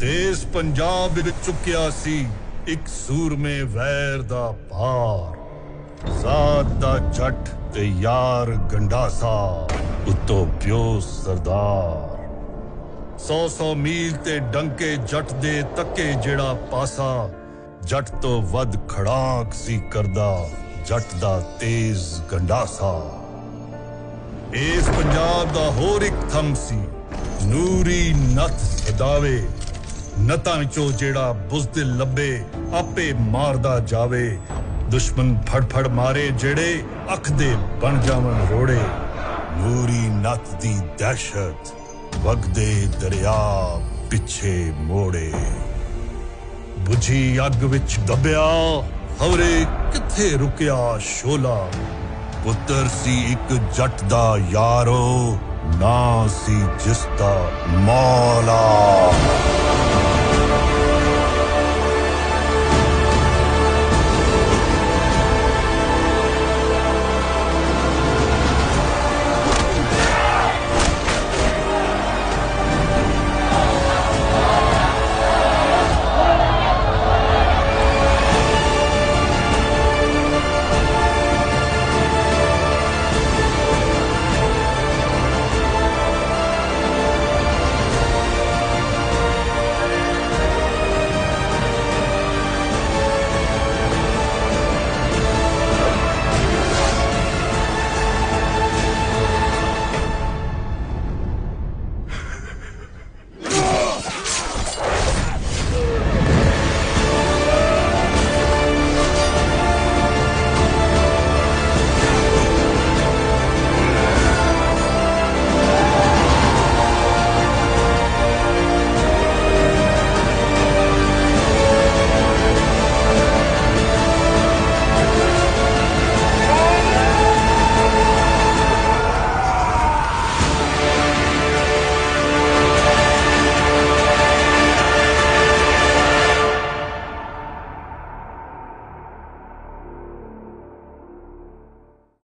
ਦੇਸ ਪੰਜਾਬ ਵਿੱਚ ਚੁੱਕਿਆ ਸੀ ਇੱਕ ਸੂਰਮੇ ਵੈਰ ਦਾ ਭਾਰ। ਜ਼ਾਤ ਦਾ ਜੱਟ ਤੇ ਯਾਰ ਗੰਡਾਸਾ, ਉੱਤੋਂ ਪਿਓ ਸਰਦਾਰ। 100 ਮੀਲ ਤੇ ਡੰਕੇ ਜੱਟ ਦੇ ਤੱਕੇ ਜਿਹੜਾ ਪਾਸਾ, ਜੱਟ ਤੋਂ ਵੱਧ ਖੜਾਕ ਸੀ ਕਰਦਾ ਜੱਟ ਦਾ ਤੇਜ਼ ਗੰਡਾਸਾ। ਇਸ ਪੰਜਾਬ ਦਾ ਹੋਰ ਇੱਕ ਥੰਮ ਸੀ, ਨੂਰੀ ਨੱਥ ਸਦਾਵੇ। ਨੱਥਾਂ ਵਿੱਚੋਂ ਜਿਹੜਾ ਬੁਜ਼ਦਿਲ ਲੱਭੇ ਆਪੇ ਮਾਰਦਾ ਜਾਵੇ। ਦੁਸ਼ਮਣ ਫੜ ਮਾਰੇ ਜਿਹੜੇ ਅੱਖ ਦੇ ਬਣ ਜਾਵਣ ਰੋੜੇ। ਨੂਰੀ ਨੱਥ ਦੀ ਦਹਿਸ਼ਤ ਵਗਦੇ ਦਰਿਆ ਪਿੱਛੇ ਮੋੜੇ। ਬੁਝੀ ਅੱਗ ਵਿੱਚ ਦੱਬਿਆ ਹਵਰੇ ਕਿੱਥੇ ਰੁਕਿਆ ਸ਼ੋਲਾ। ਪੁੱਤਰ ਸੀ ਇੱਕ ਜੱਟ ਦਾ ਯਾਰੋ, ਨਾਂ ਸੀ ਜਿਸਦਾ ਮੌਲਾ।